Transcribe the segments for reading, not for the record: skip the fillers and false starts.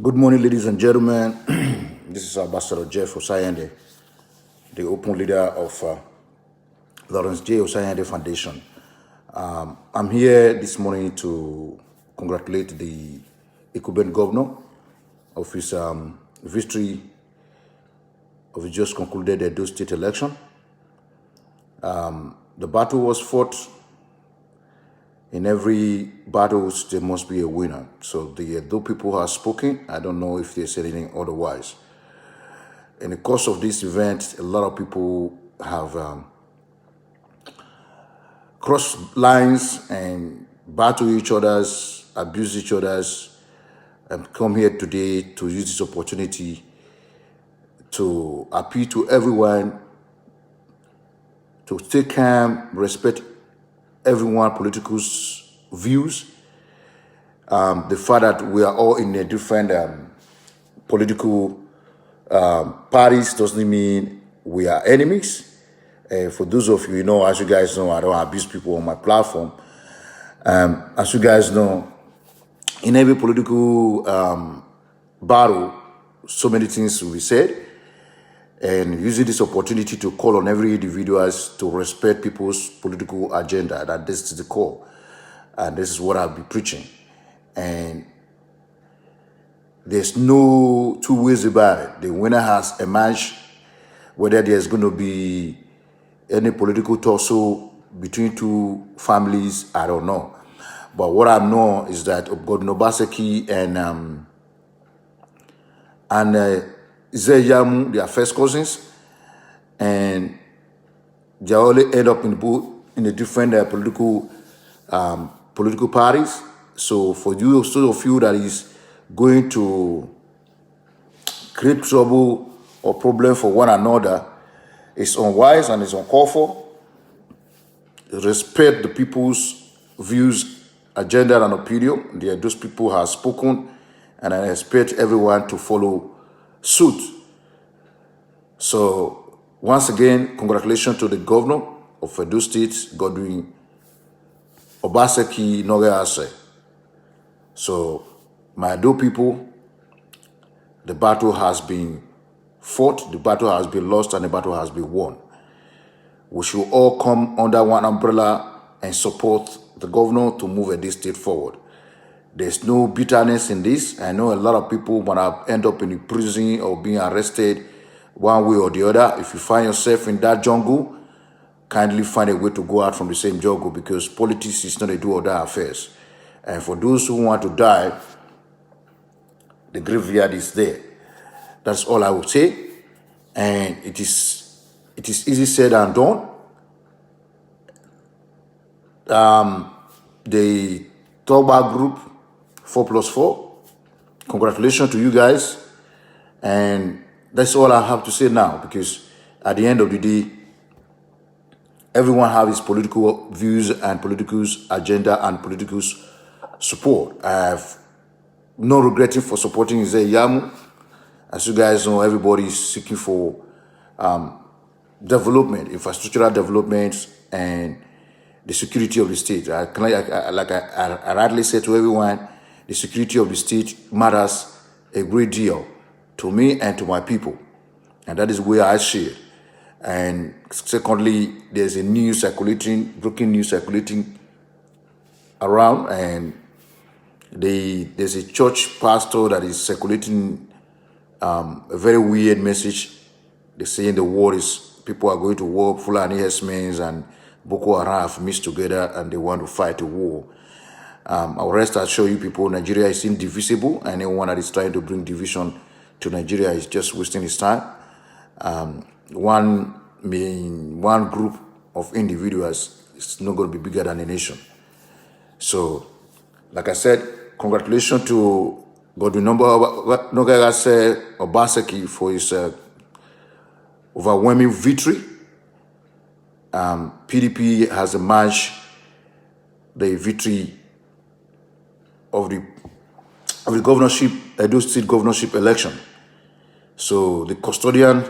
Good morning, ladies and gentlemen. This is Ambassador Jeff Osayende, the open leader of Lawrence J. Osayende Foundation. I'm here this morning to congratulate the incumbent governor of his victory of his just concluded Edo State election. The battle was fought. In every battle, there must be a winner. So the Edo people have spoken. I don't know if they said anything otherwise. In the course of this event, a lot of people have crossed lines and battled each other's, abused each other's, and come here today to use this opportunity to appeal to everyone to stay calm, respect everyone's political views. The fact that we are all in a different political parties doesn't mean we are enemies. For those of you know, as you guys know, I don't abuse people on my platform. As you guys know, in every political battle, so many things will be said. And using this opportunity to call on every individuals to respect people's political agenda, that this is the core. And this is what I'll be preaching. And there's no two ways about it. The winner has emerged. Whether there's going to be any political tussle between two families, I don't know. But what I know is that OBASEKI and Zeyamu, they are first cousins, and they only end up in the different political parties. So for you, those of you that is going to create trouble or problem for one another, it's unwise and it's uncalled for. Respect the people's views, agenda, and opinion. Those people have spoken, and I expect everyone to follow suit. So once again, congratulations to the governor of Edo State, Godwin OBASEKI Godwin. So my Edo people, the battle has been fought, the battle has been lost, and the battle has been won. We should all come under one umbrella and support the governor to move Edo State forward. There's no bitterness in this. I know a lot of people want to end up in the prison or being arrested one way or the other. If you find yourself in that jungle, kindly find a way to go out from the same jungle, because politics is not a do or die affairs. And for those who want to die, the graveyard is there. That's all I would say. And it is easy said and done. The Toba group 4+4. Congratulations to you guys. And that's all I have to say now, because at the end of the day, everyone has his political views and political agenda and political support. I have no regretting for supporting Zeyamu. As you guys know, everybody is seeking for development, infrastructural development, and the security of the state. Like I rightly said to everyone, the security of the state matters a great deal to me and to my people. And that is where I see it. And secondly, there's a news circulating, breaking news circulating around, and there's a church pastor that is circulating a very weird message. They're saying the war is, people are going to war, Fulani herdsmen and Boko Haram have mixed together and they want to fight a war. I'll rest assure you people, Nigeria is indivisible. Anyone that is trying to bring division to Nigeria is just wasting his time. One group of individuals is not going to be bigger than a nation. So, like I said, congratulations to Godwin OBASEKI for his overwhelming victory. PDP has emerged the victory of the governorship, Edo State governorship election. So the custodian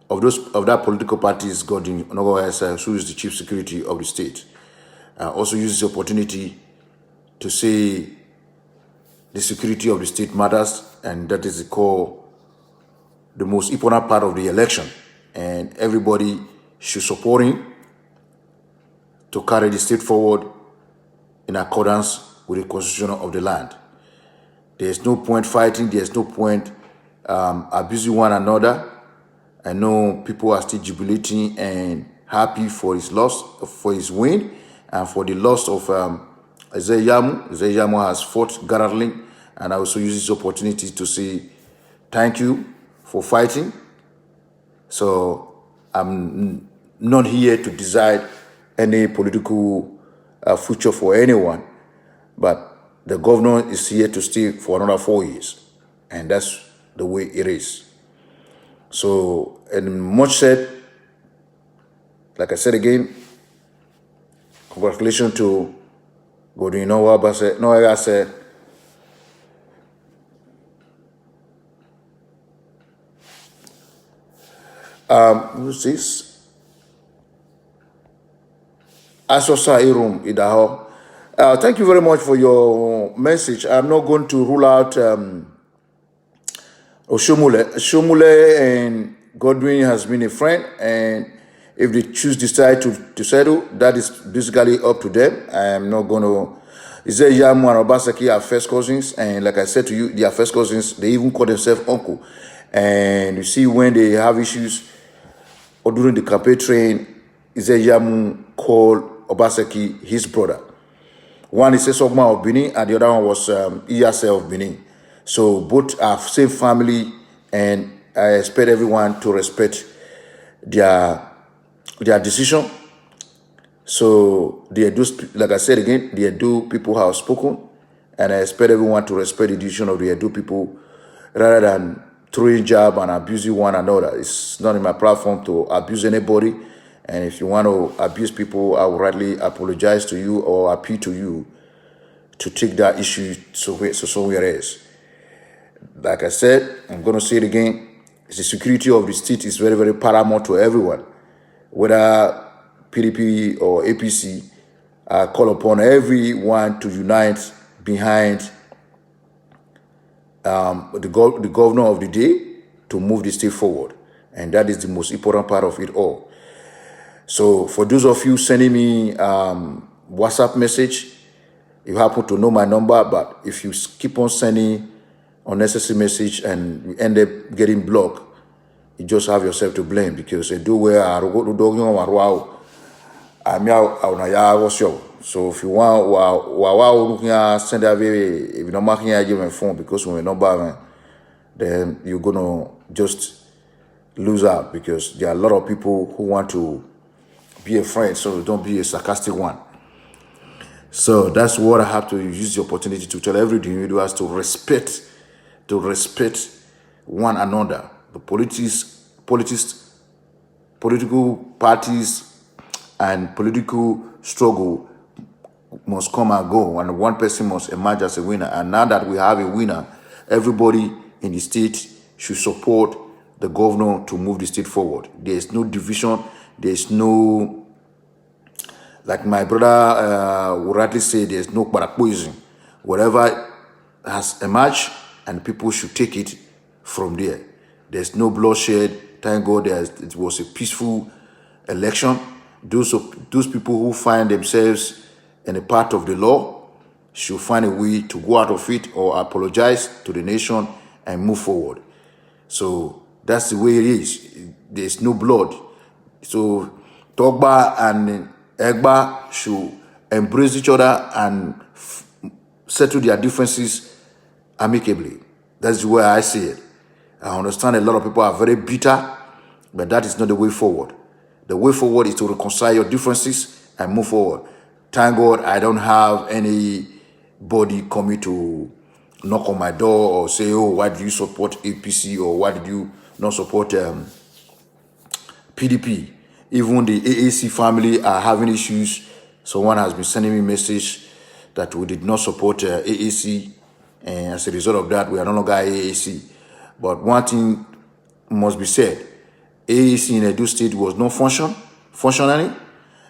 of that political party is Godwin OBASEKI, who is the chief security of the state. Also use this opportunity to say the security of the state matters, and that is the most important part of the election. And everybody should support him to carry the state forward in accordance with the constitution of the land. There's no point fighting. There's no point abusing one another. I know people are still jubilating and happy for his loss, for his win, and for the loss of Isaiah Yamu. Isaiah Yamu has fought gallantly, and I also use this opportunity to say thank you for fighting. So I'm not here to decide any political future for anyone, but the governor is here to stay for another 4 years, and that's the way it is. So, and much said, like I said again, congratulations to Godwin. I said, who's this? Asosa Irum Idaho. Thank you very much for your message. I'm not going to rule out Oshomule. Shomule and Godwin has been a friend, and if they decide to settle, that is basically up to them. I am not going to. Isaiah Yamu and Obaseki are first cousins, and like I said to you, they are first cousins. They even call themselves uncle. And you see, when they have issues or during the campaign train, Isaiah Yamu called Obaseki his brother. One is Sesogma of Benin, and the other one was Iyase of Benin. So both are same family, and I expect everyone to respect their decision. So they do, like I said again, the EDO people have spoken, and I expect everyone to respect the decision of the EDO people rather than throwing jab and abusing one another. It's not in my platform to abuse anybody, and if you want to abuse people, I will rightly apologize to you or appeal to you to take that issue somewhere else. Like I said, I'm going to say it again, the security of the state is very, very paramount to everyone. Whether PDP or APC, I call upon everyone to unite behind the governor of the day to move the state forward. And that is the most important part of it all. So for those of you sending me WhatsApp message, you happen to know my number, but if you keep on sending unnecessary message and you end up getting blocked, you just have yourself to blame, because I do where I go so if you want send a if you're not marking a phone because we're not buying, then you're gonna just lose out, because there are a lot of people who want to be a friend, so don't be a sarcastic one. So that's what I have to use the opportunity to tell every individual to respect one another. The political parties and political struggle must come and go, and one person must emerge as a winner. And now that we have a winner, everybody in the state should support the governor to move the state forward. There's no division. There's no, like my brother would rightly say, there's no poison. Whatever has emerged, and people should take it from there. There's no bloodshed. Thank God it was a peaceful election. Those people who find themselves in a part of the law should find a way to go out of it or apologize to the nation and move forward. So that's the way it is. There's no blood. So Togba and Egba should embrace each other and settle their differences amicably. That's the way I see it. I understand a lot of people are very bitter, but that is not the way forward. The way forward is to reconcile your differences and move forward. Thank God I don't have anybody coming to knock on my door or say, oh, why do you support APC or why did you not support PDP? Even the AAC family are having issues. Someone has been sending me a message that we did not support AAC, and as a result of that, we are no longer AAC. But one thing must be said, AAC in Edo State was not functioning.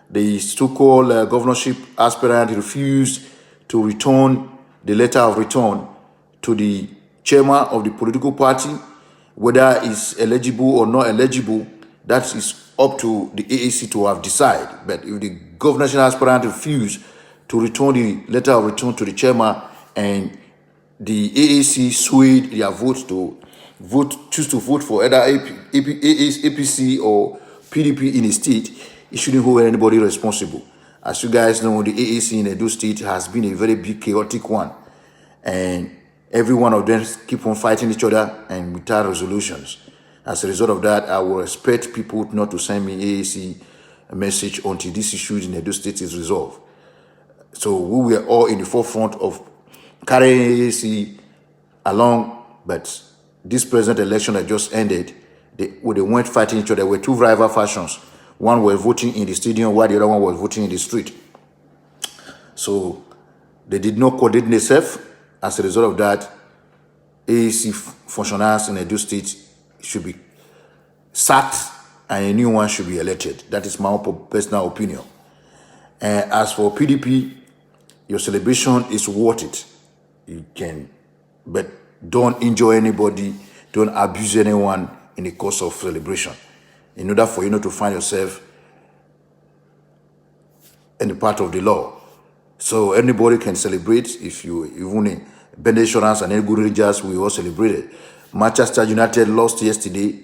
The so-called governorship aspirant refused to return the letter of return to the chairman of the political party, whether it's eligible or not eligible. That is up to the AAC to have decided. But if the governorship aspirant refuse to return the letter of return to the chairman, and the AAC swayed their vote to choose to vote for either APC or PDP in the state, it shouldn't hold anybody responsible. As you guys know, the AAC in Edo State has been a very big chaotic one, and every one of them keep on fighting each other and without resolutions. As a result of that, I will expect people not to send me AAC a message until this issue in Edo State is resolved. So we were all in the forefront of carrying AAC along, but this present election that just ended, they weren't fighting each other. There were two rival factions. One was voting in the stadium while the other one was voting in the street. So they did not coordinate themselves. As a result of that, AAC functionaries in Edo State should be sacked and a new one should be elected. That is my personal opinion. And as for PDP, your celebration is worth it. You can, but don't injure anybody, don't abuse anyone in the course of celebration. In order for you not to find yourself in the part of the law. So anybody can celebrate. If you even Ben Insurance and any good Rangers, we all celebrated. Manchester United lost yesterday.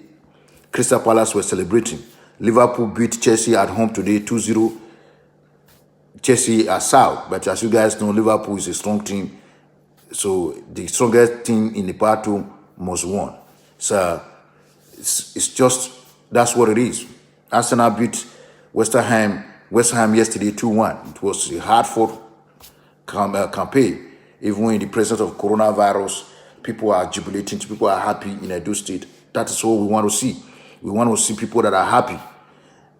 Crystal Palace were celebrating. Liverpool beat Chelsea at home today 2-0. Chelsea are south, but as you guys know, Liverpool is a strong team. So the strongest team in the battle must win. So it's just, that's what it is. Arsenal beat West Ham yesterday 2-1. It was a hard-fought campaign. Even in the presence of coronavirus, people are jubilating, people are happy in Edo State. That is what we want to see. We want to see people that are happy.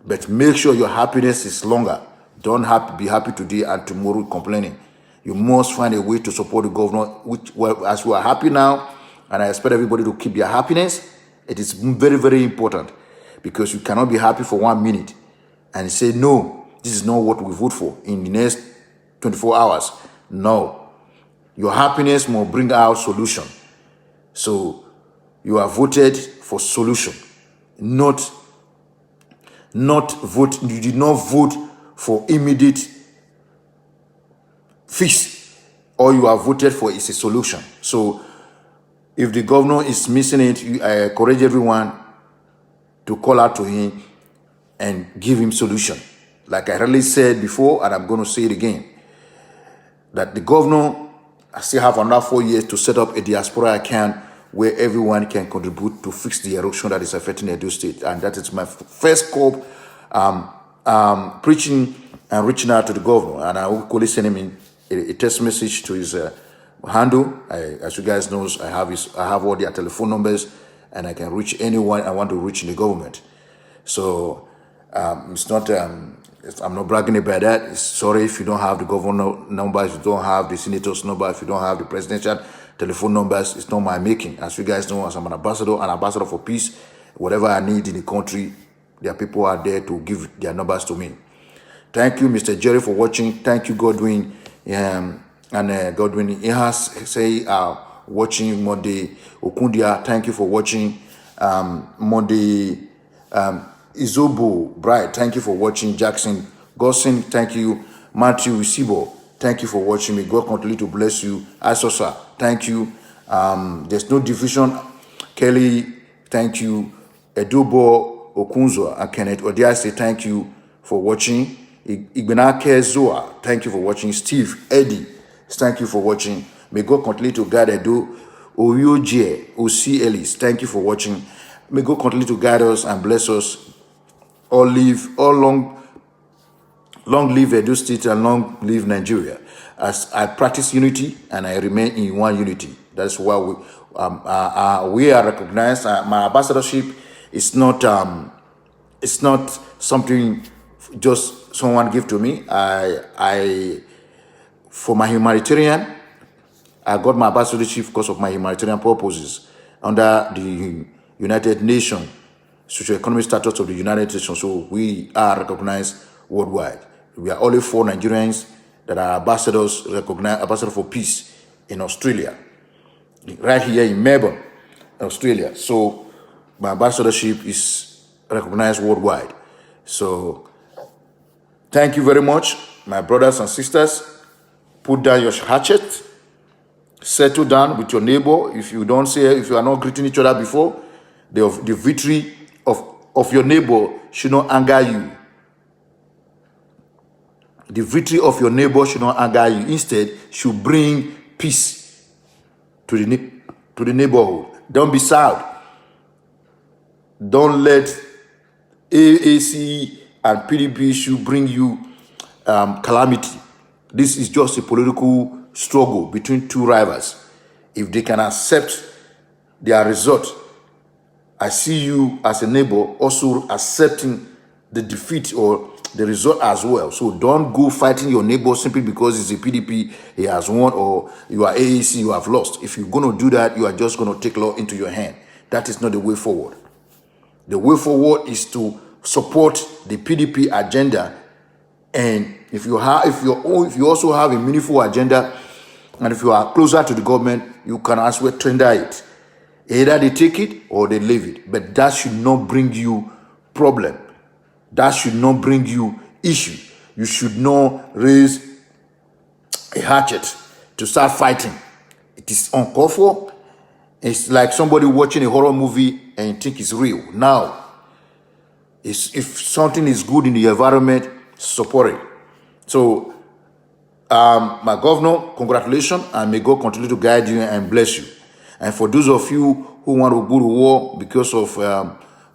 But make sure your happiness is longer. Don't be happy today and tomorrow complaining. You must find a way to support the governor, as we are happy now, and I expect everybody to keep their happiness. It is very, very important, because you cannot be happy for 1 minute and say, no, this is not what we vote for in the next 24 hours. No. Your happiness must bring out solution. So you are voted for solution, not vote. You did not vote for immediate fix. All you are voted for is a solution. So if the governor is missing it, I encourage everyone to call out to him and give him solution. Like I really said before, and I'm going to say it again, that the governor, I still have another 4 years to set up a diaspora account where everyone can contribute to fix the erosion that is affecting Edo State. And that is my first call, preaching and reaching out to the governor. And I will call send him a text message to his handle. As you guys know, I have all their telephone numbers, and I can reach anyone I want to reach in the government. So it's not, I'm not bragging about that. Sorry if you don't have the governor numbers, you don't have the senator's number, if you don't have the presidential telephone numbers, it's not my making. As you guys know, as I'm an ambassador for peace, whatever I need in the country, there are people out there to give their numbers to me. Thank you, Mr. Jerry, for watching. Thank you, Godwin. Godwin Ihas say watching Monday. Okundia, thank you for watching. Monday. Izobo Bright, thank you for watching. Jackson Gossin, thank you. Matthew Sibo, thank you for watching. May God continue to bless you. Asosa, thank you. There's no division. Kelly, thank you. Edubo Okunzo and Kenneth Odiase, thank you for watching. Igbenake Zoa, thank you for watching. Steve Eddie, thank you for watching. May God continue to guide Edo. Oyoje Osi Ellis, thank you for watching. May God continue to guide us and bless us. Long live Edo State and long live Nigeria. As I practice unity and I remain in one unity. That's why we are recognized. My ambassadorship is not something just someone give to me. For my humanitarian, I got my ambassadorship because of my humanitarian purposes under the United Nations socio-economic status of the United Nations. So we are recognized worldwide. We are only 4 Nigerians that are ambassadors, recognized ambassador for peace in Australia. right here in Melbourne, Australia. So my ambassadorship is recognized worldwide. So thank you very much, my brothers and sisters. Put down your hatchet. Settle down with your neighbor. If you are not greeting each other before, the victory of your neighbor should not anger you. The victory of your neighbor should not anger you. Instead, should bring peace to the neighborhood. Don't be sad. Don't let AAC and PDP should bring you calamity. This is just a political struggle between two rivals. If they can accept their result, I see you as a neighbor also accepting the defeat or the result as well. So don't go fighting your neighbor simply because it's a PDP, he has won, or you are AAC, you have lost. If you're going to do that, you are just going to take law into your hand. That is not the way forward. The way forward is to support the PDP agenda, and if you also have a meaningful agenda, and if you are closer to the government, you can as well tender it. Either they take it or they leave it, but that should not bring you problem. That should not bring you issue. You should not raise a hatchet to start fighting. It is uncalled for. It's like somebody watching a horror movie and you think it's real. Now, if something is good in the environment, support it. So, my governor, congratulations, and may God continue to guide you and bless you. And for those of you who want to go to war because of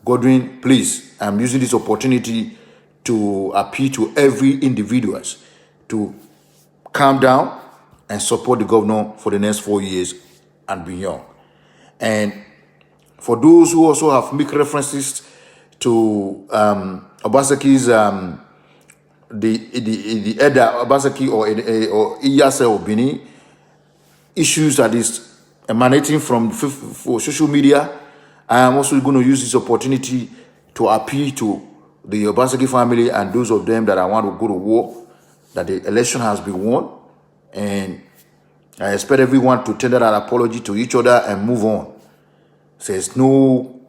Godwin, please, I'm using this opportunity to appeal to every individuals to calm down and support the governor for the next 4 years and beyond. And for those who also have make references to Obaseki's the EDO Obaseki or Iyase or Bini issues that is emanating from for social media, I am also going to use this opportunity to appeal to the Obaseki family and those of them that I want to go to war, that the election has been won, and I expect everyone to tender an apology to each other and move on. There's no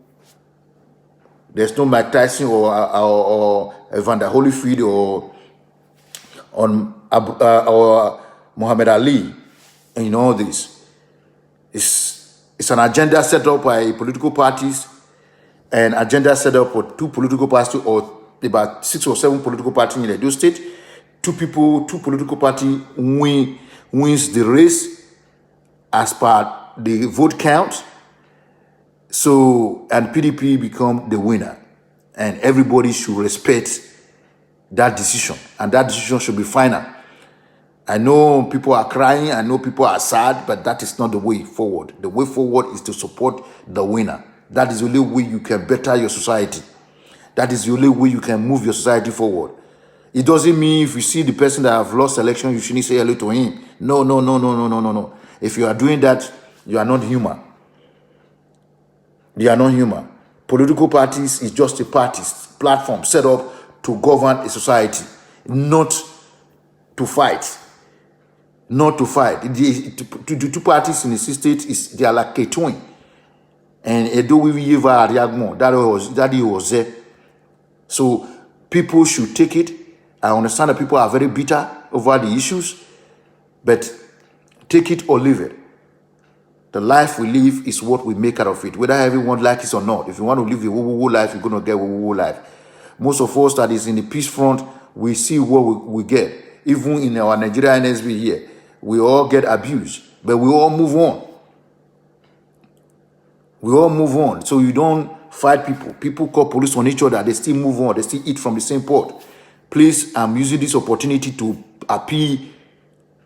Mike Tyson or Evander Holyfield or Muhammad Ali in all this. It's an agenda set up by political parties, an agenda set up for two political parties or about 6 or 7 political parties in Edo State. Two political parties wins the race as per the vote count. So, and PDP become the winner. And everybody should respect that decision. And that decision should be final. I know people are crying, I know people are sad, but that is not the way forward. The way forward is to support the winner. That is the only way you can better your society. That is the only way you can move your society forward. It doesn't mean if you see the person that have lost election, you shouldn't say hello to him. No. If you are doing that, you are not human. They are not human. Political parties is just a platform set up to govern a society, not to fight. Not to fight. The two parties in the state they are like a twin. And Edo that was there. So people should take it. I understand that people are very bitter over the issues, but take it or leave it. The life we live is what we make out of it, whether everyone likes it or not. If you want to live a woo-woo life, you're going to get woo-woo life. Most of us that is in the peace front, we see what we get. Even in our Nigerian NSB here, we all get abused, but we all move on. We all move on. So you don't fight people. People call police on each other. They still move on. They still eat from the same pot. Please, I'm using this opportunity to appeal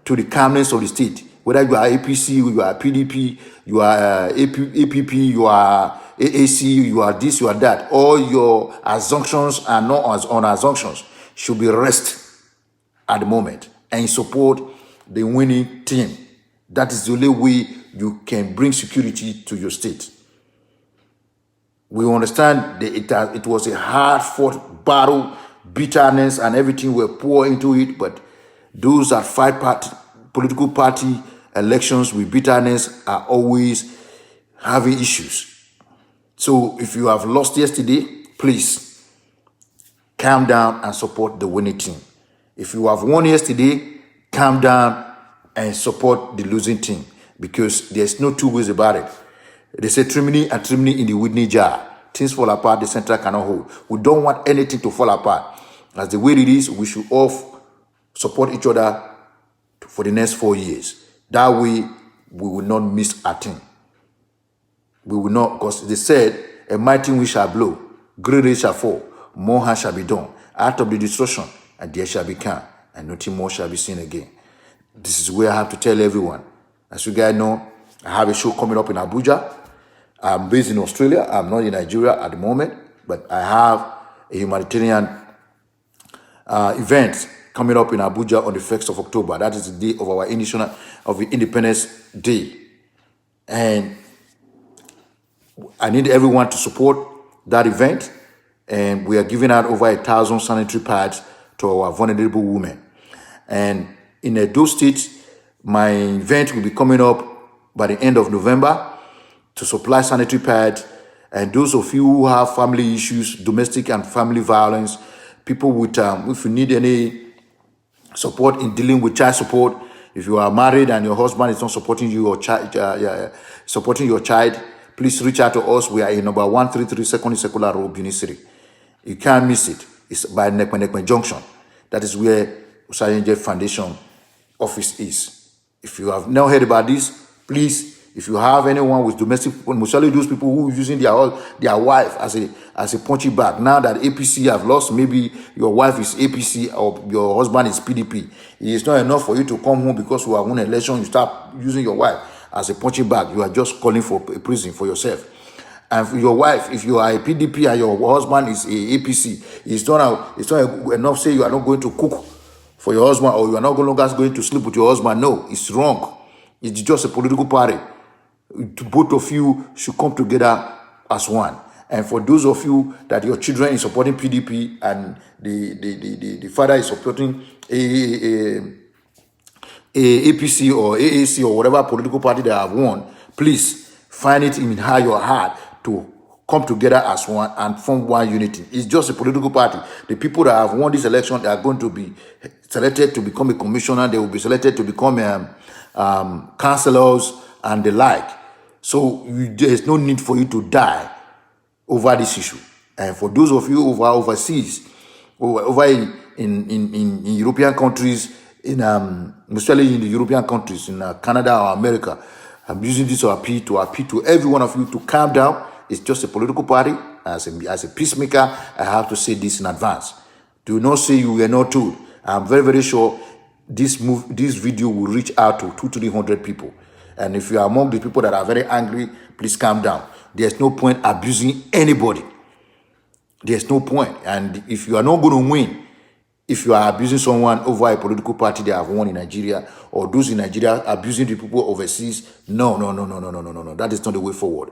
to the calmness of the state. Whether you are APC, you are PDP, you are APP, you are AAC, you are this, you are that. All your assumptions are not on assumptions. Should be rest at the moment and support the winning team. That is the only way you can bring security to your state. We understand that it was a hard-fought battle, bitterness and everything were poured into it, but those that fight political party elections with bitterness are always having issues. So if you have lost yesterday, please calm down and support the winning team. If you have won yesterday, calm down and support the losing team, because there's no two ways about it. They say trimini and trimini in the Whitney jar. Things fall apart, the center cannot hold. We don't want anything to fall apart. As the way it is, we should all support each other for the next 4 years. That way, we will not miss a thing. We will not, because they said, a mighty wind shall blow, great rain shall fall, more harm shall be done, out of the destruction, and there shall be calm, and nothing more shall be seen again. This is where I have to tell everyone. As you guys know, I have a show coming up in Abuja. I'm based in Australia. I'm not in Nigeria at the moment, but I have a humanitarian event coming up in Abuja on the 1st of October. That is the day of our Independence Day. And I need everyone to support that event. And we are giving out over 1,000 sanitary pads to our vulnerable women. And in Edo State, my event will be coming up by the end of November to supply sanitary pads. And those of you who have family issues, domestic and family violence, people with, if you need any support in dealing with child support, if you are married and your husband is not supporting you or supporting your child, please reach out to us. We are in number 133 Second Secular Road, Benin City. You can't miss it. It's by Nekwe Junction. That is where Usayenje Foundation office is. If you have not heard about this, please, if you have anyone with domestic, mostly those people who are using their wife as a punching bag. Now that APC have lost, maybe your wife is APC or your husband is PDP. It is not enough for you to come home because you have won an election. You start using your wife as a punching bag. You are just calling for a prison for yourself. And for your wife, if you are a PDP and your husband is a APC, it's not enough say you are not going to cook for your husband or you are not longer going to sleep with your husband. No, it's wrong. It's just a political party. Both of you should come together as one. And for those of you that your children is supporting PDP and the father is supporting a APC or AAC or whatever political party they have won, please find it in your heart to come together as one and form one unity. It's just a political party. The people that have won this election, they are going to be selected to become a commissioner. They will be selected to become councillors and the like. So there's no need for you to die over this issue. And for those of you who are overseas, over in European countries, especially in the European countries, in Canada or America, I'm using this to appeal to every one of you to calm down. It's just a political party. As a peacemaker, I have to say this in advance. Do not say you were not told. I'm very, very sure this video will reach out to 200-300 people. And if you are among the people that are very angry, please calm down. There's no point abusing anybody. There's no point. And if you are not going to win, if you are abusing someone over a political party that have won in Nigeria, or those in Nigeria abusing the people overseas, no. That is not the way forward.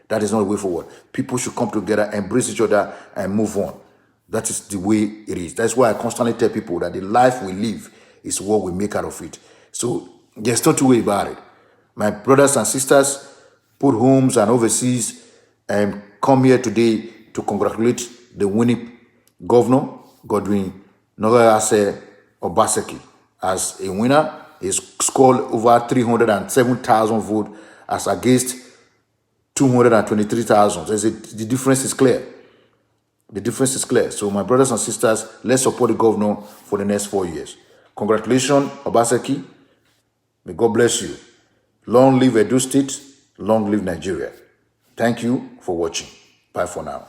That is not the way forward. People should come together, embrace each other, and move on. That is the way it is. That's why I constantly tell people that the life we live is what we make out of it. So there's no two way about it. My brothers and sisters, put homes and overseas, and come here today to congratulate the winning governor, Godwin OBASEKI, as a winner. He scored over 307,000 votes as against 223,000. The difference is clear. The difference is clear. So my brothers and sisters, let's support the governor for the next 4 years. Congratulations, OBASEKI. May God bless you. Long live Edo State. Long live Nigeria. Thank you for watching. Bye for now.